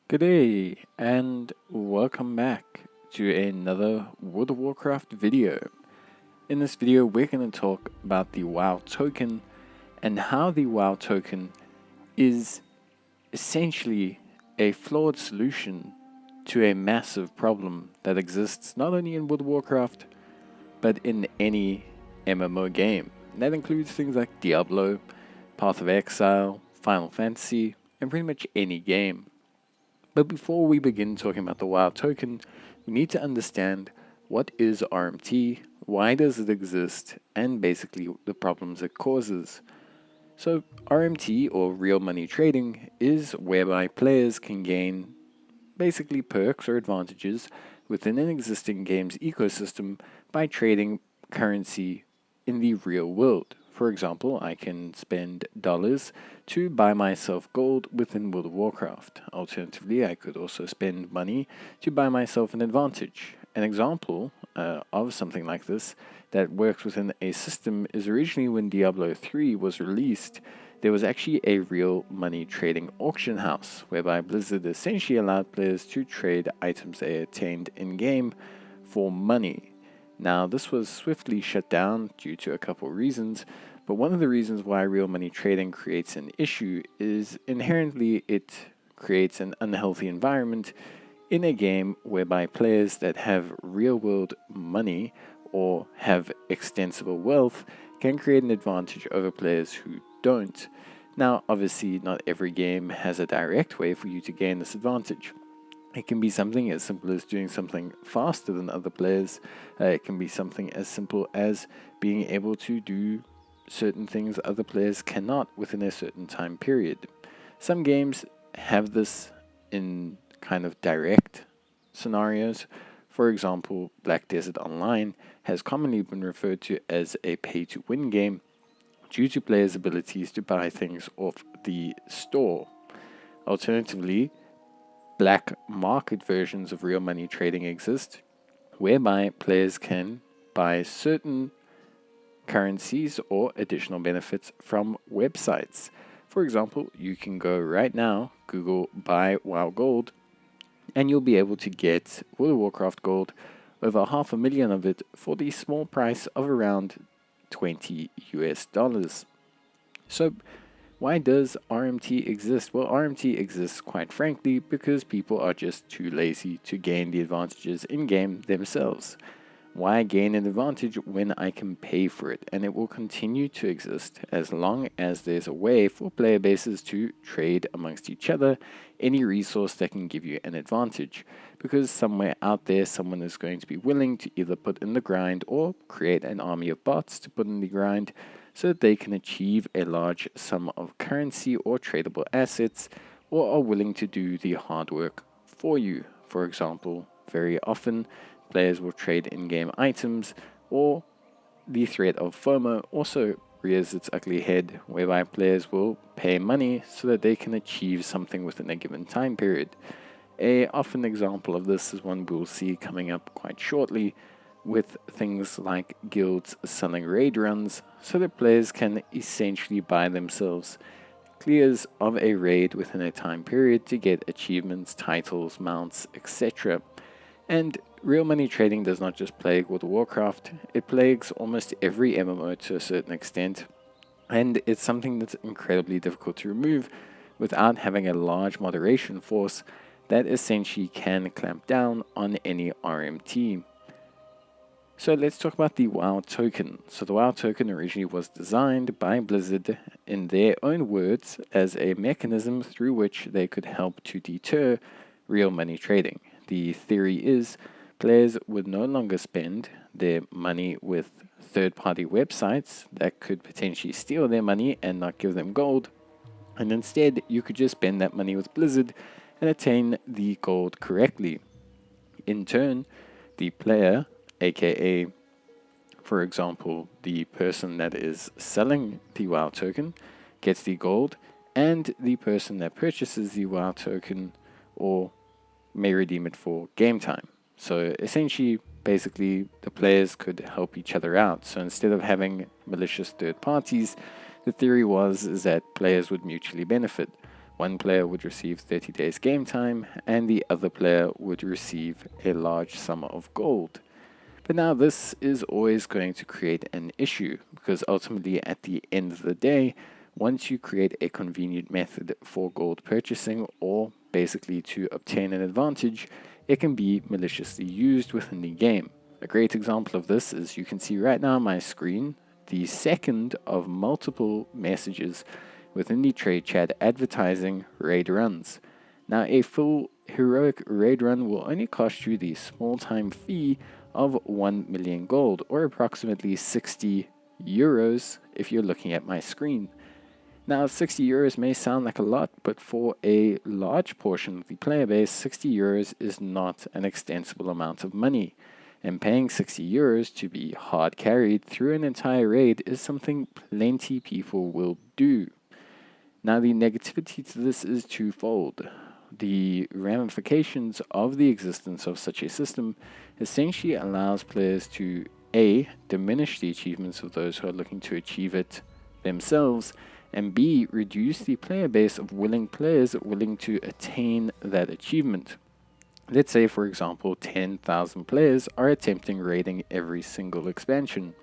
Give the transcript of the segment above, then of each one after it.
Good day, and welcome back to another World of Warcraft video. In this video, we're going to talk about the WoW token and how the WoW token is essentially a flawed solution to a massive problem that exists not only in World of Warcraft, but in any MMO game. And that includes things like Diablo, Path of Exile, Final Fantasy, and pretty much any game. But before we begin talking about the WoW token, we need to understand what is RMT, why does it exist, and basically the problems it causes. So RMT, or real money trading, is whereby players can gain basically perks or advantages within an existing game's ecosystem by trading currency in the real world. For example, I can spend dollars to buy myself gold within World of Warcraft. Alternatively, I could also spend money to buy myself an advantage. An example of something like this that works within a system is originally when Diablo 3 was released, there was actually a real money trading auction house whereby Blizzard essentially allowed players to trade items they attained in-game for money. Now, this was swiftly shut down due to a couple of reasons, but one of the reasons why real money trading creates an issue is inherently it creates an unhealthy environment in a game whereby players that have real world money or have extensible wealth can create an advantage over players who don't. Now, obviously, not every game has a direct way for you to gain this advantage. It can be something as simple as doing something faster than other players. It can be something as simple as being able to do certain things other players cannot within a certain time period. Some games have this in kind of direct scenarios. For example, Black Desert Online has commonly been referred to as a pay-to-win game due to players' abilities to buy things off the store. Alternatively, black market versions of real money trading exist, whereby players can buy certain currencies or additional benefits from websites. For example, you can go right now, Google buy WoW Gold, and you'll be able to get World of Warcraft Gold, over 500,000 of it, for the small price of around $20 US. So, why does RMT exist? Well, RMT exists quite frankly because people are just too lazy to gain the advantages in game themselves. Why gain an advantage when I can pay for it? And it will continue to exist as long as there's a way for player bases to trade amongst each other any resource that can give you an advantage. Because somewhere out there, someone is going to be willing to either put in the grind or create an army of bots to put in the grind so that they can achieve a large sum of currency or tradable assets, or are willing to do the hard work for you. For example, very often, players will trade in-game items, or the threat of FOMO also rears its ugly head, whereby players will pay money so that they can achieve something within a given time period. A often example of this is one we'll see coming up quite shortly, with things like guilds selling raid runs so that players can essentially buy themselves clears of a raid within a time period to get achievements, titles, mounts, etc. And real money trading does not just plague World of Warcraft, it plagues almost every MMO to a certain extent, and it's something that's incredibly difficult to remove without having a large moderation force that essentially can clamp down on any RMT. So let's talk about the WoW token. So the WoW token originally was designed by Blizzard, in their own words, as a mechanism through which they could help to deter real money trading. The theory is players would no longer spend their money with third-party websites that could potentially steal their money and not give them gold, and instead you could just spend that money with Blizzard and attain the gold correctly. In turn, the player, aka, for example, the person that is selling the WoW token, gets the gold, and the person that purchases the WoW token or may redeem it for game time. So essentially, basically, the players could help each other out. So instead of having malicious third parties, the theory was that players would mutually benefit. One player would receive 30 days game time, and the other player would receive a large sum of gold. But now this is always going to create an issue, because ultimately at the end of the day, once you create a convenient method for gold purchasing, or basically to obtain an advantage, it can be maliciously used within the game. A great example of this is, you can see right now on my screen, the second of multiple messages within the trade chat advertising raid runs. Now, a full heroic raid run will only cost you the small time fee of 1 million gold, or approximately 60 euros if you're looking at my screen. Now, 60 euros may sound like a lot, but for a large portion of the player base, 60 euros is not an extensible amount of money. And paying 60 euros to be hard carried through an entire raid is something plenty people will do. Now, the negativity to this is twofold. The ramifications of the existence of such a system essentially allows players to A, diminish the achievements of those who are looking to achieve it themselves, and B, reduce the player base of willing players willing to attain that achievement. Let's say, for example, 10,000 players are attempting raiding every single expansion.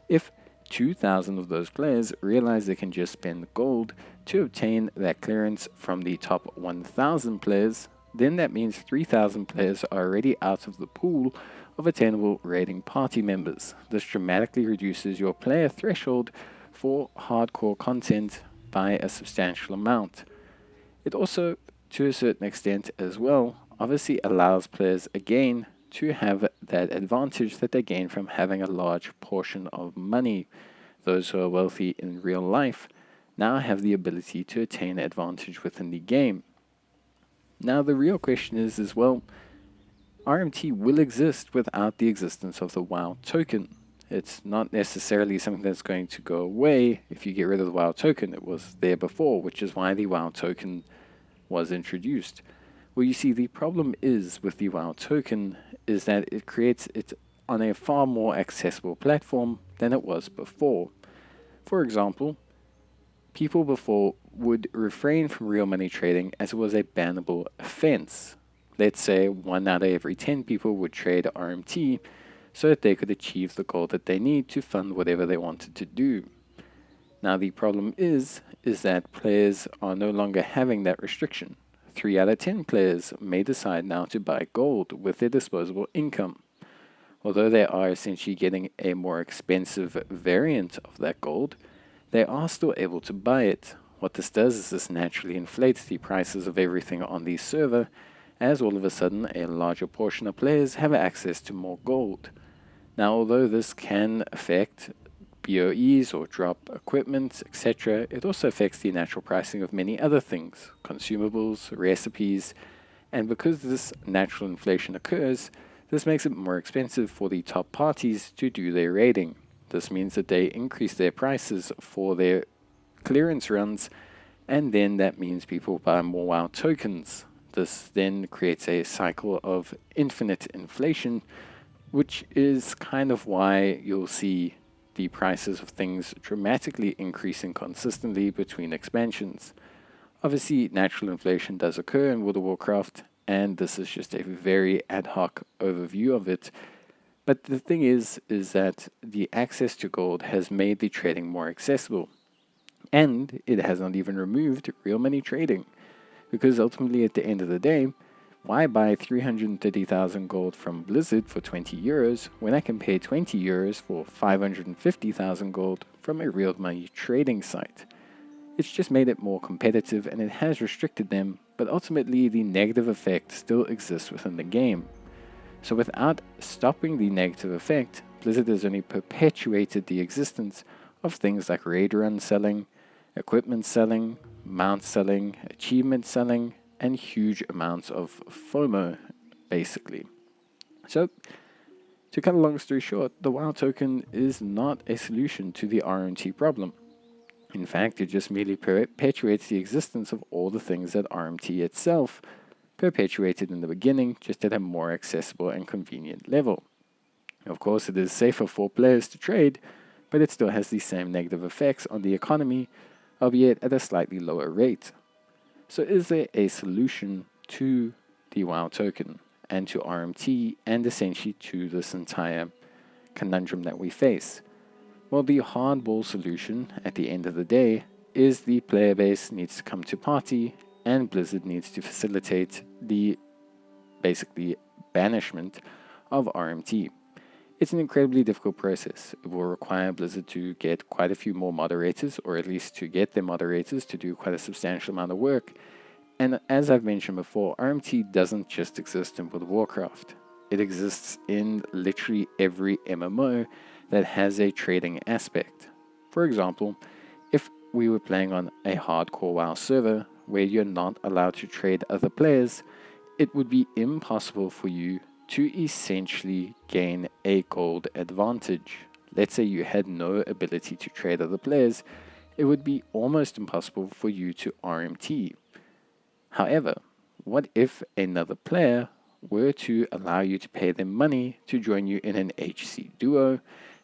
If 2,000 of those players realize they can just spend gold to obtain that clearance from the top 1,000 players, then that means 3,000 players are already out of the pool of attainable raiding party members. This dramatically reduces your player threshold for hardcore content by a substantial amount. It also, to a certain extent as well, obviously allows players again to have that advantage that they gain from having a large portion of money. Those who are wealthy in real life now have the ability to attain advantage within the game. Now the real question is as well, RMT will exist without the existence of the WoW token. It's not necessarily something that's going to go away if you get rid of the WoW token. It was there before, which is why the WoW token was introduced. Well, you see, the problem is with the WoW token is that it creates it on a far more accessible platform than it was before. For example, people before would refrain from real money trading as it was a bannable offense. Let's say 1 out of every 10 people would trade RMT so that they could achieve the goal that they need to fund whatever they wanted to do. Now the problem is that players are no longer having that restriction. 3 out of 10 players may decide now to buy gold with their disposable income. Although they are essentially getting a more expensive variant of that gold, they are still able to buy it. What this does is this naturally inflates the prices of everything on the server, as all of a sudden a larger portion of players have access to more gold. Now, although this can affect BOEs or drop equipment, etc., it also affects the natural pricing of many other things, consumables, recipes, and because this natural inflation occurs, this makes it more expensive for the top parties to do their raiding. This means that they increase their prices for their clearance runs, and then that means people buy more WoW tokens. This then creates a cycle of infinite inflation, which is kind of why you'll see the prices of things dramatically increasing consistently between expansions. Obviously, natural inflation does occur in World of Warcraft, and this is just a very ad hoc overview of it. But the thing is that the access to gold has made the trading more accessible. And it has not even removed real money trading. Because ultimately, at the end of the day, why buy 330,000 gold from Blizzard for 20 euros when I can pay 20 euros for 550,000 gold from a real money trading site? It's just made it more competitive and it has restricted them, but ultimately the negative effect still exists within the game. So without stopping the negative effect, Blizzard has only perpetuated the existence of things like raid run selling, equipment selling, mount selling, achievement selling, and huge amounts of FOMO, basically. So, to cut a long story short, the WoW token is not a solution to the RMT problem. In fact, it just merely perpetuates the existence of all the things that RMT itself perpetuated in the beginning, just at a more accessible and convenient level. Of course, it is safer for players to trade, but it still has the same negative effects on the economy, albeit at a slightly lower rate. So is there a solution to the WoW token and to RMT and essentially to this entire conundrum that we face? Well, the hardball solution at the end of the day is the player base needs to come to party and Blizzard needs to facilitate the basically banishment of RMT. It's an incredibly difficult process. It will require Blizzard to get quite a few more moderators, or at least to get their moderators to do quite a substantial amount of work. And as I've mentioned before, RMT doesn't just exist in World of Warcraft. It exists in literally every MMO that has a trading aspect. For example, if we were playing on a hardcore WoW server where you're not allowed to trade other players, it would be impossible for you to essentially gain a gold advantage. Let's say you had no ability to trade other players, it would be almost impossible for you to RMT. However, what if another player were to allow you to pay them money to join you in an HC duo,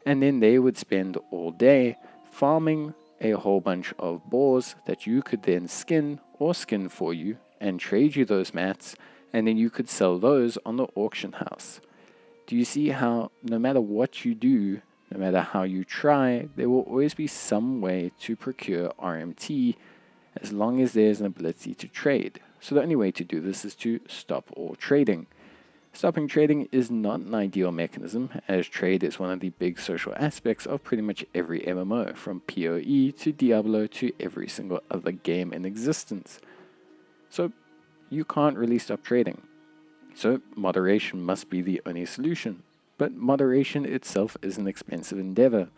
and then they would spend all day farming a whole bunch of boars that you could then skin or skin for you and trade you those mats, and then you could sell those on the auction house. Do you see how no matter what you do, no matter how you try, there will always be some way to procure RMT as long as there's an ability to trade. So the only way to do this is to stop all trading. Stopping trading is not an ideal mechanism, as trade is one of the big social aspects of pretty much every MMO, from PoE to Diablo to every single other game in existence. So you can't really stop trading. So moderation must be the only solution. But moderation itself is an expensive endeavor.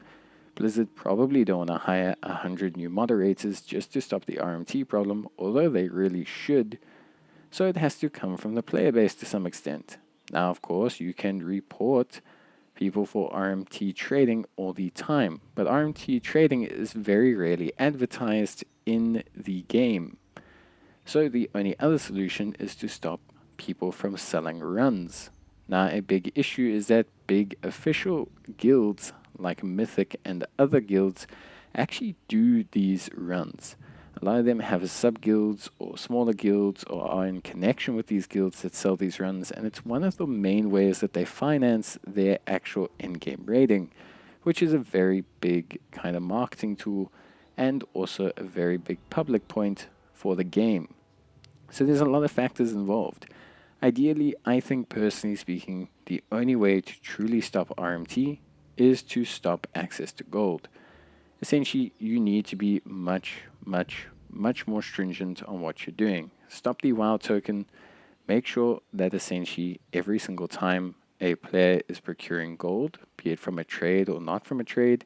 Blizzard probably don't want to hire 100 new moderators just to stop the RMT problem, although they really should. So it has to come from the player base to some extent. Now, of course, you can report people for RMT trading all the time, but RMT trading is very rarely advertised in the game. So the only other solution is to stop people from selling runs. Now, a big issue is that big official guilds like Mythic and other guilds actually do these runs. A lot of them have sub-guilds or smaller guilds or are in connection with these guilds that sell these runs, and it's one of the main ways that they finance their actual in-game raiding, which is a very big kind of marketing tool and also a very big public point for the game. So there's a lot of factors involved. Ideally, I think personally speaking, the only way to truly stop RMT is to stop access to gold. Essentially, you need to be much more stringent on what you're doing. Stop the WoW token. Make sure that essentially every single time a player is procuring gold, be it from a trade or not from a trade,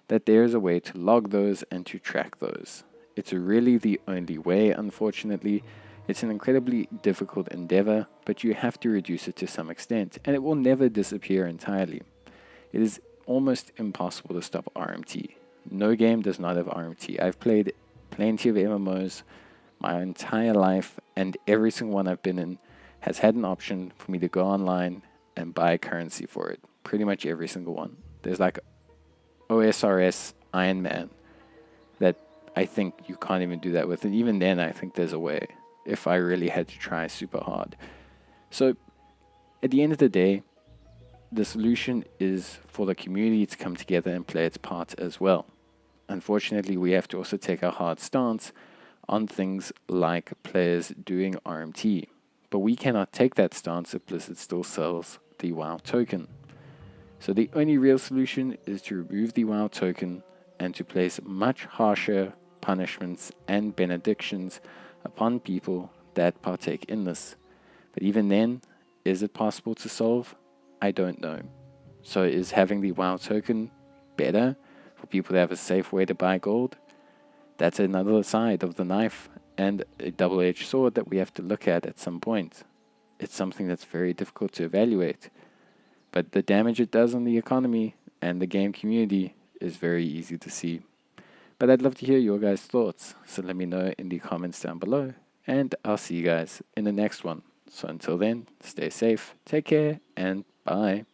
that there's a way to log those and to track those. It's really the only way, unfortunately. It's an incredibly difficult endeavor, but you have to reduce it to some extent, and it will never disappear entirely. It is almost impossible to stop RMT. No game does not have RMT. I've played plenty of MMOs my entire life, and every single one I've been in has had an option for me to go online and buy currency for it. Pretty much every single one. There's like OSRS Iron Man that I think you can't even do that with, and even then I think there's a way if I really had to try super hard. So at the end of the day, the solution is for the community to come together and play its part as well. Unfortunately, we have to also take a hard stance on things like players doing RMT. But we cannot take that stance if Blizzard still sells the WoW token. So the only real solution is to remove the WoW token and to place much harsher punishments and benedictions upon people that partake in this. But even then, is it possible to solve? I don't know. So is having the WoW token better for people to have a safe way to buy gold? That's another side of the knife and a double-edged sword that we have to look at some point. It's something that's very difficult to evaluate. But the damage it does on the economy and the game community is very easy to see. But I'd love to hear your guys' thoughts, so let me know in the comments down below, and I'll see you guys in the next one. So until then, stay safe, take care, and bye.